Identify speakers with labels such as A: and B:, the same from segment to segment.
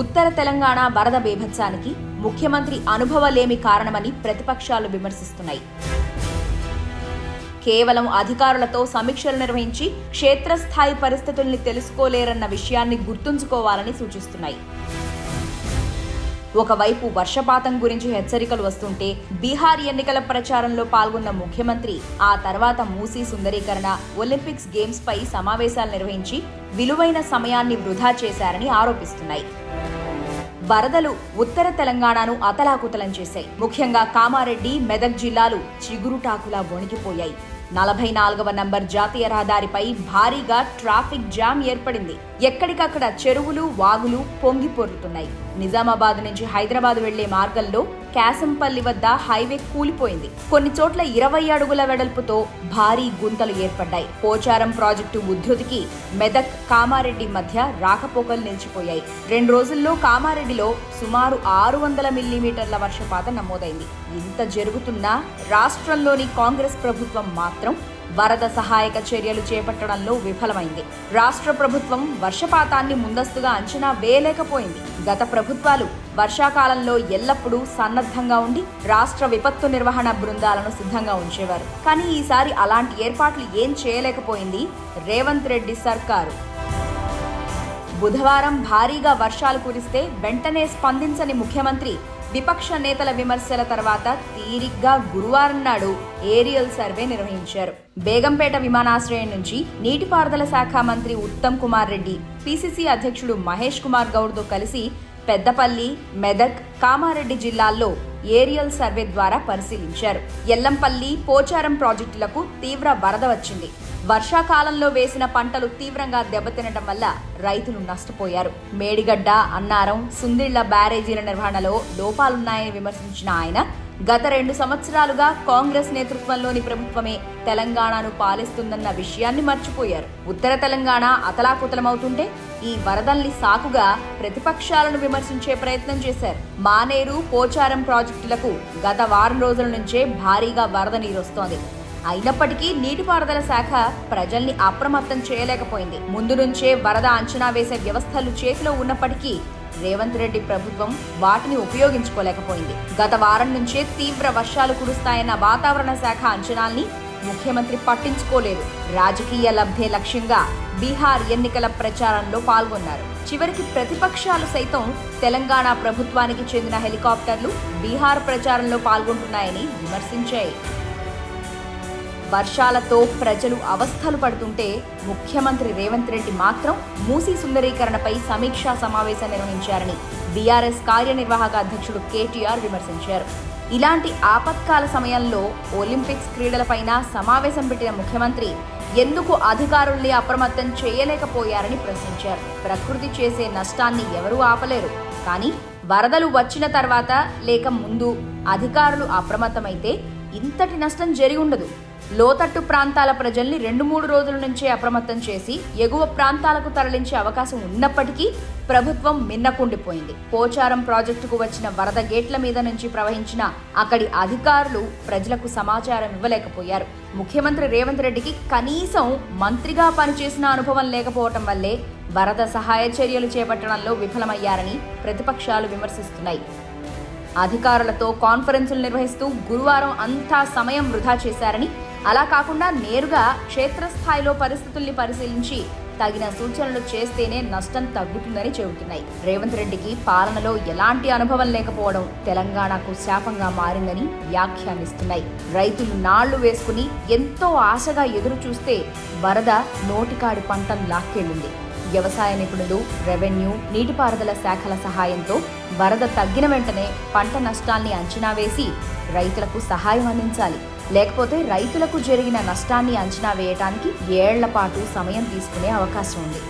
A: ఉత్తర తెలంగాణ వరద బీభత్సానికి ముఖ్యమంత్రి అనుభవలేమి కారణమని ప్రతిపక్షాలు విమర్శిస్తున్నాయి. కేవలం అధికారులతో సమీక్షలు నిర్వహించి క్షేత్రస్థాయి పరిస్థితుల్ని తెలుసుకోలేరన్న విషయాన్ని గుర్తుంచుకోవాలని సూచిస్తున్నాయి. ఒకవైపు వర్షపాతం గురించి హెచ్చరికలు వస్తుంటే బీహార్ ఎన్నికల ప్రచారంలో పాల్గొన్న ముఖ్యమంత్రి ఆ తర్వాత మూసీ సుందరీకరణ, ఒలింపిక్స్ గేమ్స్ పై సమావేశాలు నిర్వహించి విలువైన సమయాన్ని వృధా చేశారని ఆరోపిస్తున్నాయి. వరదలు ఉత్తర తెలంగాణను అతలాకుతలం చేశాయి. ముఖ్యంగా కామారెడ్డి, మెదక్ జిల్లాలు చిగురుటాకులా వణికిపోయాయి. 44వ నంబర్ జాతీయ రహదారిపై భారీగా ట్రాఫిక్ జామ్ ఏర్పడింది. ఎక్కడికక్కడ చెరువులు, వాగులు పొంగి పొర్లుతున్నాయి. నిజామాబాద్ నుంచి హైదరాబాద్ వెళ్లే మార్గంలో కాసంపల్లి వద్ద హైవే కూలిపోయింది. కొన్ని చోట్ల 20 అడుగుల వెడల్పుతో భారీ గుంతలు ఏర్పడ్డాయి. పోచారం ప్రాజెక్టు ఉధృతికి మెదక్, కామారెడ్డి మధ్య రాకపోకలు నిలిచిపోయాయి. 2 రోజుల్లో కామారెడ్డిలో సుమారు 600 మిల్లీమీటర్ల వర్షపాతం నమోదైంది. ఇంత జరుగుతున్నా రాష్ట్రంలోని కాంగ్రెస్ ప్రభుత్వం మాత్రం వరద సహాయక చర్యలు చేపట్టడంలో విఫలమైంది. రాష్ట్ర ప్రభుత్వం వర్షపాతాన్ని ముందస్తుగా అంచనా వేయలేకపోయింది. గత ప్రభుత్వాలు వర్షాకాలంలో ఎల్లప్పుడూ సన్నద్ధంగా ఉండి రాష్ట్ర విపత్తు నిర్వహణ బృందాలను సిద్ధంగా ఉంచేవారు. కానీ ఈసారి అలాంటి ఏర్పాట్లు ఏం చేయలేకపోయింది రేవంత్ రెడ్డి సర్కారు. బుధవారం భారీగా వర్షాలు కురిస్తే వెంటనే స్పందించని ముఖ్యమంత్రి విపక్ష నేతల విమర్శల తర్వాత తీరిగ్గా గురువారం నాడు ఏరియల్ సర్వే నిర్వహించారు. బేగంపేట విమానాశ్రయం నుంచి నీటిపారుదల శాఖ మంత్రి ఉత్తమ్ కుమార్ రెడ్డి, పిసిసి అధ్యక్షుడు మహేష్ కుమార్ గౌడ్తో కలిసి పెద్దపల్లి, మెదక్, కామారెడ్డి జిల్లాల్లో ఏరియల్ సర్వే ద్వారా పరిశీలించారు. ఎల్లంపల్లి, పోచారం ప్రాజెక్టులకు తీవ్ర వరద వచ్చింది. వర్షాకాలంలో వేసిన పంటలు తీవ్రంగా దెబ్బతినడం వల్ల రైతులు నష్టపోయారు. మేడిగడ్డ, అన్నారం, సుందిళ్ల బ్యారేజీల నిర్వహణలో లోపాలున్నాయని విమర్శించిన ఆయన గత 2 సంవత్సరాలుగా కాంగ్రెస్ నేతృత్వంలోని ప్రభుత్వమే తెలంగాణను పాలిస్తుందన్న విషయాన్ని మర్చిపోయారు. ఉత్తర తెలంగాణ అతలాకుతలమవుతుంటే ఈ వరదల్ని సాకుగా ప్రతిపక్షాలను విమర్శించే ప్రయత్నం చేశారు. మానేరు, పోచారం ప్రాజెక్టులకు గత వారం రోజుల నుంచే భారీగా వరద నీరొస్తోంది. అయినప్పటికీ నీటిపారుదల శాఖ ప్రజల్ని అప్రమత్తం చేయలేకపోయింది. ముందు నుంచే వరద అంచనా వేసే వ్యవస్థలు చేతిలో ఉన్నప్పటికీ రేవంత్ రెడ్డి ప్రభుత్వం వాటిని ఉపయోగించుకోలేకపోయింది. గత వారం నుంచే తీవ్ర వర్షాలు కురుస్తాయన్న వాతావరణ శాఖ అంచనాల్ని ముఖ్యమంత్రి పట్టించుకోలేదు. రాజకీయ లబ్ధే లక్ష్యంగా బీహార్ ఎన్నికల ప్రచారంలో పాల్గొన్నారు. చివరికి ప్రతిపక్షాలు సైతం తెలంగాణ ప్రభుత్వానికి చెందిన హెలికాప్టర్లు బీహార్ ప్రచారంలో పాల్గొంటున్నాయని విమర్శించాయి. వర్షాలతో ప్రజలు అవస్థలు పడుతుంటే ముఖ్యమంత్రి రేవంత్ రెడ్డి మాత్రం మూసీ సుందరీకరణపై సమీక్షా సమావేశం నిర్వహించారని బీఆర్ఎస్ కార్యనిర్వాహక అధ్యక్షుడు కేటీఆర్ విమర్శించారు. ఇలాంటి ఆపత్కాల సమయంలో ఒలింపిక్స్ క్రీడలపైన సమావేశం పెట్టిన ముఖ్యమంత్రి ఎందుకు అధికారుల్ని అప్రమత్తం చేయలేకపోయారని ప్రశ్నించారు. ప్రకృతి చేసే నష్టాన్ని ఎవరూ ఆపలేరు, కానీ వరదలు వచ్చిన తర్వాత లేక ముందు అధికారులు అప్రమత్తమైతే ఇంతటి నష్టం జరిగి ఉండదు. లోతట్టు ప్రాంతాల ప్రజల్ని 2-3 రోజుల నుంచే అప్రమత్తం చేసి ఎగువ ప్రాంతాలకు తరలించే అవకాశం ఉన్నప్పటికీ ప్రభుత్వం మిన్నకుండిపోయింది. పోచారం ప్రాజెక్టుకు వచ్చిన వరద గేట్ల మీద నుంచి ప్రవహించిన అక్కడి అధికారులు ప్రజలకు సమాచారం ఇవ్వలేకపోయారు. ముఖ్యమంత్రి రేవంత్ రెడ్డికి కనీసం మంత్రిగా పనిచేసిన అనుభవం లేకపోవటం వల్లే వరద సహాయ చర్యలు చేపట్టడంలో విఫలమయ్యారని ప్రతిపక్షాలు విమర్శిస్తున్నాయి. అధికారులతో కాన్ఫరెన్సులు నిర్వహిస్తూ గురువారం అంతా సమయం వృధా చేశారని, అలా కాకుండా నేరుగా క్షేత్రస్థాయిలో పరిస్థితుల్ని పరిశీలించి తగిన సూచనలు చేస్తేనే నష్టం తగ్గుతుందని చెబుతున్నాయి. రేవంత్ రెడ్డికి పాలనలో ఎలాంటి అనుభవం లేకపోవడం తెలంగాణకు శాపంగా మారిందని వ్యాఖ్యానిస్తున్నాయి. రైతులు నాళ్లు వేసుకుని ఎంతో ఆశగా ఎదురు చూస్తే వరద నోటికాడి పంటను లాక్కెళ్లింది. వ్యవసాయ నిపుణులు, రెవెన్యూ, నీటిపారుదల శాఖల సహాయంతో వరద తగ్గిన వెంటనే పంట నష్టాల్ని అంచనా వేసి రైతులకు సహాయం అందించాలి. లేకపోతే రైతులకు జరిగిన నష్టాన్ని అంచనా వేయటానికి ఏళ్ల పాటు సమయం తీసుకునే అవకాశం ఉంది.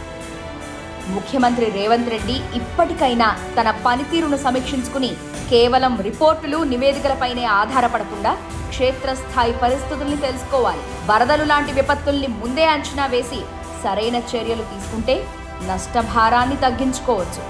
A: ముఖ్యమంత్రి రేవంత్ రెడ్డి ఇప్పటికైనా తన పనితీరును సమీక్షించుకుని కేవలం రిపోర్టులు, నివేదికలపైనే ఆధారపడకుండా క్షేత్రస్థాయి పరిస్థితుల్ని తెలుసుకోవాలి. వరదలు లాంటి విపత్తుల్ని ముందే అంచనా వేసి సరైన చర్యలు తీసుకుంటే నష్టభారాన్ని తగ్గించుకోవచ్చు.